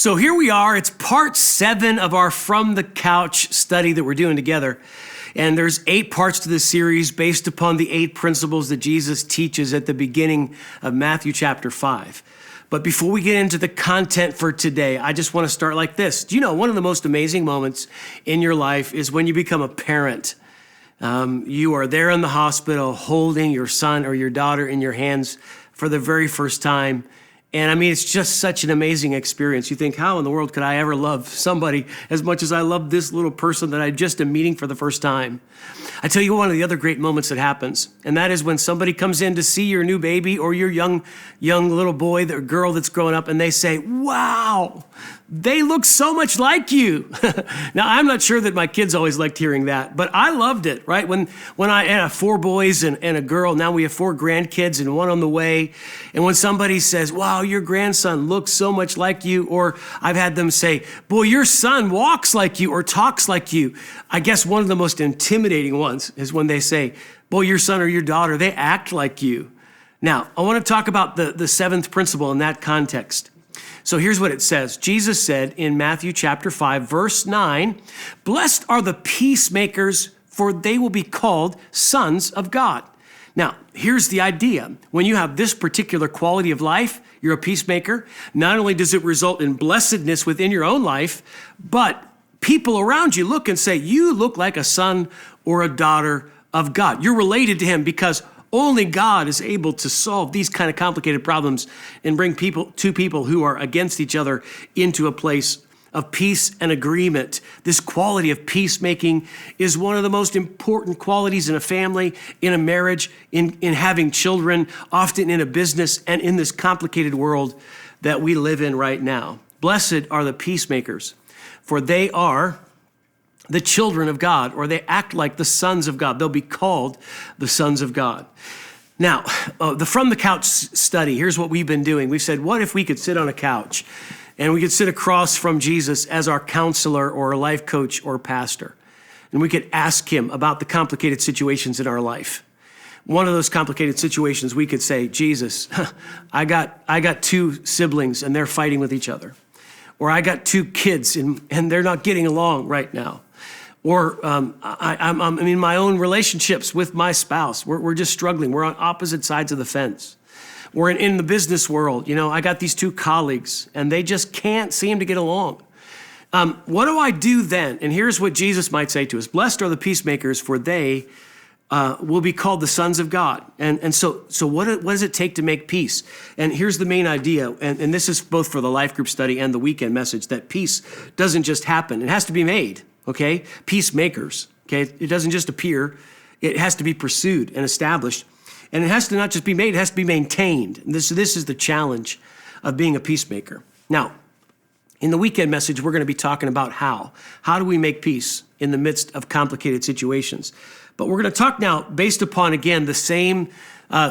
So here we are. It's part 7 of our From the Couch study that we're doing together. And there's 8 parts to this series based upon the 8 principles that Jesus teaches at the beginning of Matthew chapter 5. But before we get into the content for today, I just want to start like this. Do you know one of the most amazing moments in your life is when you become a parent? You are there in the hospital holding your son or your daughter in your hands for the very first time. And I mean, it's just such an amazing experience. You think, how in the world could I ever love somebody as much as I love this little person that I just am meeting for the first time? I tell you one of the other great moments that happens, and that is when somebody comes in to see your new baby or your young little boy or girl that's growing up, and they say, wow, they look so much like you. Now, I'm not sure that my kids always liked hearing that, but I loved it, right? When I had 4 boys and a girl, now we have 4 grandkids and 1 on the way. And when somebody says, wow, your grandson looks so much like you, or I've had them say, boy, your son walks like you or talks like you. I guess one of the most intimidating ones is when they say, boy, your son or your daughter, they act like you. Now, I want to talk about the 7th principle in that context. So here's what it says. Jesus said in Matthew chapter 5, verse 9, blessed are the peacemakers, for they will be called sons of God. Now, here's the idea. When you have this particular quality of life, you're a peacemaker. Not only does it result in blessedness within your own life, but people around you look and say, you look like a son or a daughter of God. You're related to him because only God is able to solve these kind of complicated problems and bring two people who are against each other into a place of peace and agreement. This quality of peacemaking is one of the most important qualities in a family, in a marriage, in having children, often in a business, and in this complicated world that we live in right now. Blessed are the peacemakers, for they are the children of God, or they act like the sons of God. They'll be called the sons of God. Now, the From the Couch study, here's what we've been doing. We've said, what if we could sit on a couch and we could sit across from Jesus as our counselor or a life coach or pastor, and we could ask him about the complicated situations in our life. One of those complicated situations, we could say, Jesus, I got 2 siblings and they're fighting with each other. Or I got 2 kids and they're not getting along right now. Or I'm in my own relationships with my spouse. We're just struggling. We're on opposite sides of the fence. We're in the business world. You know, I got these 2 colleagues and they just can't seem to get along. What do I do then? And here's what Jesus might say to us. Blessed are the peacemakers, for they will be called the sons of God. And so what does it take to make peace? And here's the main idea, and this is both for the life group study and the weekend message, that peace doesn't just happen. It has to be made, okay? Peacemakers, okay? It doesn't just appear. It has to be pursued and established. And it has to not just be made, it has to be maintained. And this is the challenge of being a peacemaker. Now, in the weekend message, we're going to be talking about how. How do we make peace in the midst of complicated situations? But we're going to talk now based upon, again, the same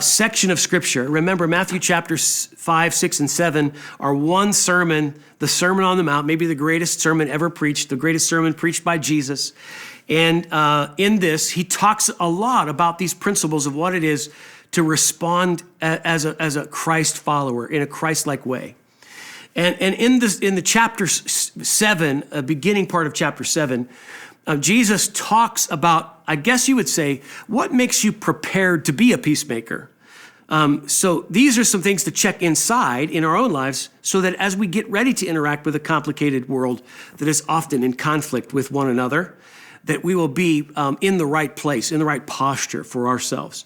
section of Scripture. Remember, Matthew chapters 5, 6, and 7 are one sermon, the Sermon on the Mount, maybe the greatest sermon ever preached, the greatest sermon preached by Jesus. And in this, he talks a lot about these principles of what it is to respond as a Christ follower in a Christ-like way. And in the chapter 7, beginning part of chapter 7, Jesus talks about, I guess you would say, what makes you prepared to be a peacemaker? So these are some things to check inside in our own lives so that as we get ready to interact with a complicated world that is often in conflict with one another, that we will be in the right place, in the right posture for ourselves.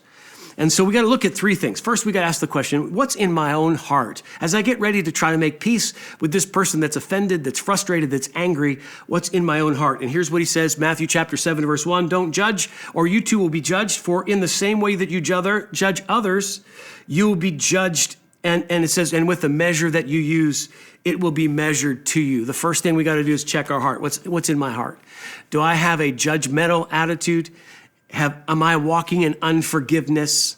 And so we got to look at 3 things. First, we got to ask the question, what's in my own heart? As I get ready to try to make peace with this person that's offended, that's frustrated, that's angry, what's in my own heart? And here's what he says, Matthew chapter 7, verse 1, don't judge, or you too will be judged, for in the same way that you judge others, you will be judged. And it says, and with the measure that you use, it will be measured to you. The first thing we got to do is check our heart. What's in my heart? Do I have a judgmental attitude? Am I walking in unforgiveness?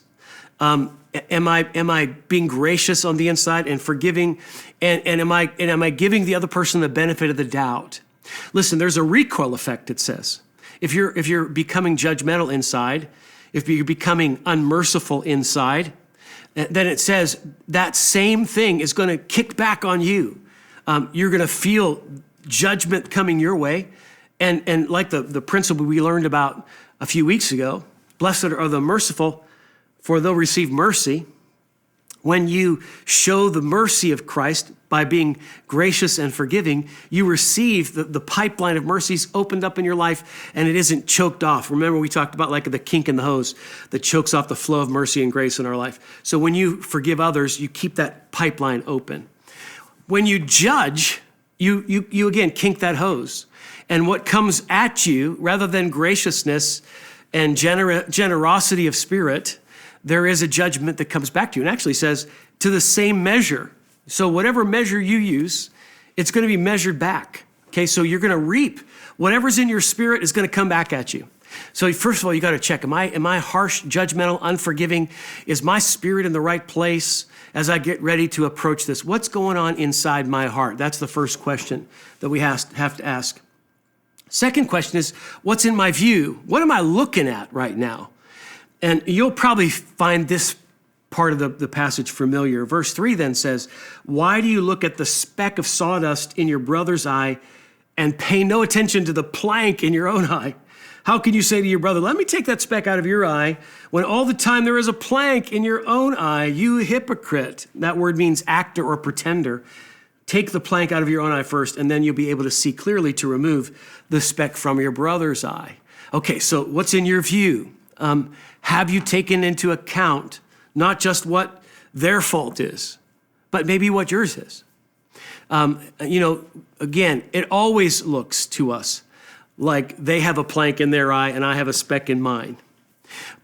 Am I being gracious on the inside and forgiving? And am I giving the other person the benefit of the doubt? Listen, there's a recoil effect, it says. If you're becoming judgmental inside, if you're becoming unmerciful inside, then it says that same thing is going to kick back on you. You're going to feel judgment coming your way. And like the principle we learned about a few weeks ago, blessed are the merciful, for they'll receive mercy. When you show the mercy of Christ by being gracious and forgiving, you receive the pipeline of mercies opened up in your life, and it isn't choked off. Remember, we talked about like the kink in the hose that chokes off the flow of mercy and grace in our life. So when you forgive others, you keep that pipeline open. When you judge, you again kink that hose. And what comes at you, rather than graciousness and generosity of spirit, there is a judgment that comes back to you. And actually says, to the same measure. So whatever measure you use, it's going to be measured back. Okay, so you're going to reap. Whatever's in your spirit is going to come back at you. So first of all, you got to check, am I harsh, judgmental, unforgiving? Is my spirit in the right place as I get ready to approach this? What's going on inside my heart? That's the first question that we have to ask. Second question is, what's in my view? What am I looking at right now? And you'll probably find this part of the passage familiar. Verse 3 then says, why do you look at the speck of sawdust in your brother's eye and pay no attention to the plank in your own eye? How can you say to your brother, let me take that speck out of your eye, when all the time there is a plank in your own eye, you hypocrite? That word means actor or pretender. Take the plank out of your own eye first, and then you'll be able to see clearly to remove the speck from your brother's eye. Okay, so what's in your view? Have you taken into account not just what their fault is, but maybe what yours is? Again, it always looks to us like they have a plank in their eye and I have a speck in mine.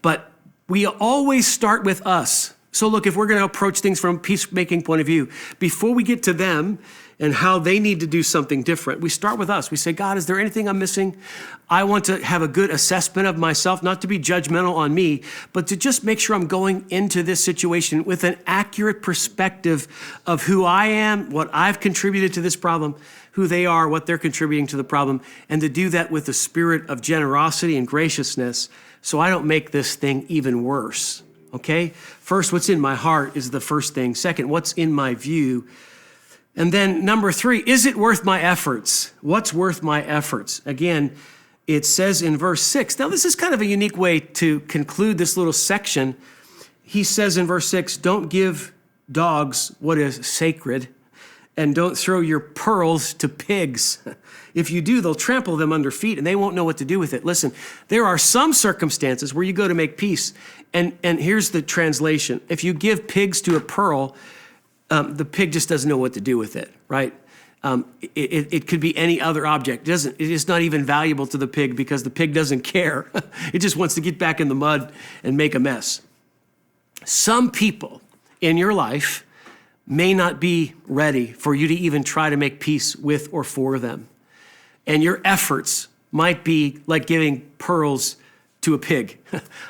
But we always start with us. So look, if we're going to approach things from a peacemaking point of view, before we get to them and how they need to do something different, we start with us. We say, God, is there anything I'm missing? I want to have a good assessment of myself, not to be judgmental on me, but to just make sure I'm going into this situation with an accurate perspective of who I am, what I've contributed to this problem, who they are, what they're contributing to the problem, and to do that with a spirit of generosity and graciousness so I don't make this thing even worse. Okay? First, what's in my heart is the first thing. Second, what's in my view? And then number 3, is it worth my efforts? What's worth my efforts? Again, it says in verse 6. Now, this is kind of a unique way to conclude this little section. He says in verse 6, don't give dogs what is sacred, and don't throw your pearls to pigs. If you do, they'll trample them under feet and they won't know what to do with it. Listen, there are some circumstances where you go to make peace. And here's the translation. If you give pigs to a pearl, the pig just doesn't know what to do with it, right? It could be any other object. It is not even valuable to the pig because the pig doesn't care. It just wants to get back in the mud and make a mess. Some people in your life may not be ready for you to even try to make peace with or for them. And your efforts might be like giving pearls to a pig.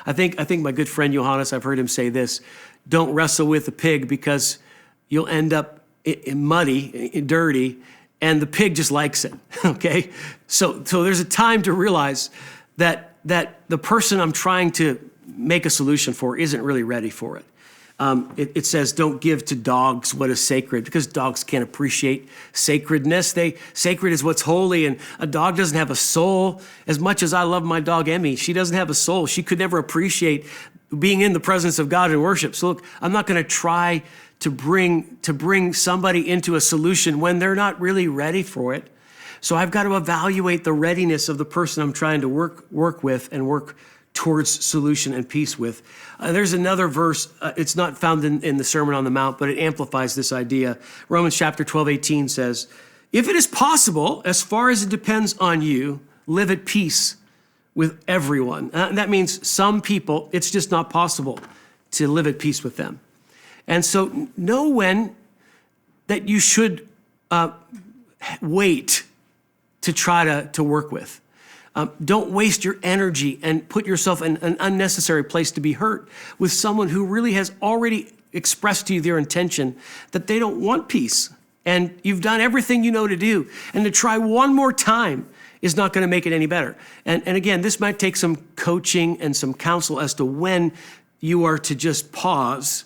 I think my good friend Johannes, I've heard him say this, don't wrestle with a pig because you'll end up muddy, dirty, and the pig just likes it, okay? So there's a time to realize that the person I'm trying to make a solution for isn't really ready for it. It says, don't give to dogs what is sacred, because dogs can't appreciate sacredness. Sacred is what's holy, and a dog doesn't have a soul. As much as I love my dog, Emmy, she doesn't have a soul. She could never appreciate being in the presence of God in worship. So look, I'm not going to try to bring somebody into a solution when they're not really ready for it. So I've got to evaluate the readiness of the person I'm trying to work with and work towards solution and peace with. There's another verse, it's not found in the Sermon on the Mount, but it amplifies this idea. Romans chapter 12:18 says, if it is possible, as far as it depends on you, live at peace with everyone. That means some people, it's just not possible to live at peace with them. And so know when that you should wait to try to work with. Don't waste your energy and put yourself in an unnecessary place to be hurt with someone who really has already expressed to you their intention that they don't want peace. And you've done everything you know to do. And to try one more time is not going to make it any better. And again, this might take some coaching and some counsel as to when you are to just pause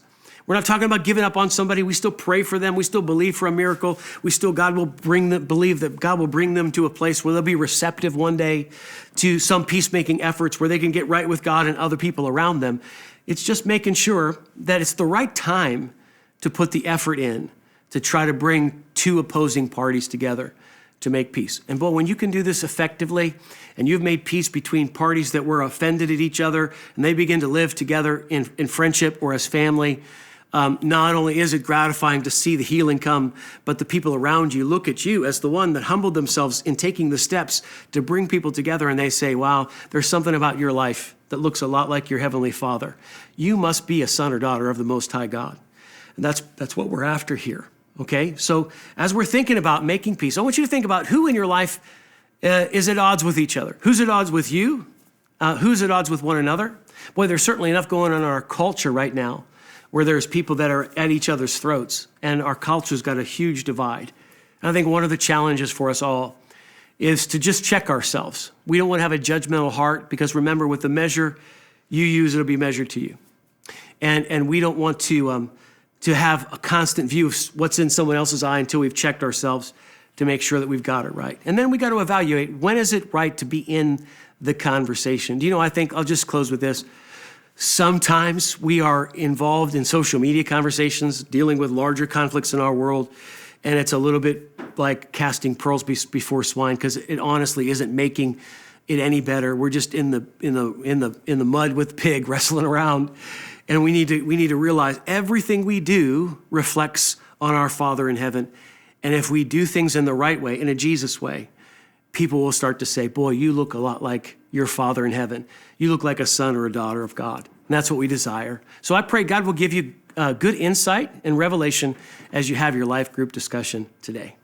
We're not talking about giving up on somebody. We still pray for them. We still believe for a miracle. We still, believe that God will bring them to a place where they'll be receptive one day to some peacemaking efforts where they can get right with God and other people around them. It's just making sure that it's the right time to put the effort in to try to bring two opposing parties together to make peace. And boy, when you can do this effectively and you've made peace between parties that were offended at each other and they begin to live together in friendship or as family, not only is it gratifying to see the healing come, but the people around you look at you as the one that humbled themselves in taking the steps to bring people together, and they say, wow, there's something about your life that looks a lot like your Heavenly Father. You must be a son or daughter of the Most High God. And that's what we're after here, okay? So as we're thinking about making peace, I want you to think about who in your life is at odds with each other. Who's at odds with you? Who's at odds with one another? Boy, there's certainly enough going on in our culture right now where there's people that are at each other's throats, and our culture's got a huge divide. And I think one of the challenges for us all is to just check ourselves. We don't want to have a judgmental heart, because remember, with the measure you use, it'll be measured to you. And we don't want to have a constant view of what's in someone else's eye until we've checked ourselves to make sure that we've got it right. And then we got to evaluate, when is it right to be in the conversation? Do you know, I think I'll just close with this. Sometimes we are involved in social media conversations, dealing with larger conflicts in our world, and it's a little bit like casting pearls before swine, because it honestly isn't making it any better. We're just in the mud with pig wrestling around, and we need to realize everything we do reflects on our Father in heaven, and if we do things in the right way, in a Jesus way, people will start to say, boy, you look a lot like your Father in heaven. You look like a son or a daughter of God. And that's what we desire. So I pray God will give you good insight and revelation as you have your life group discussion today.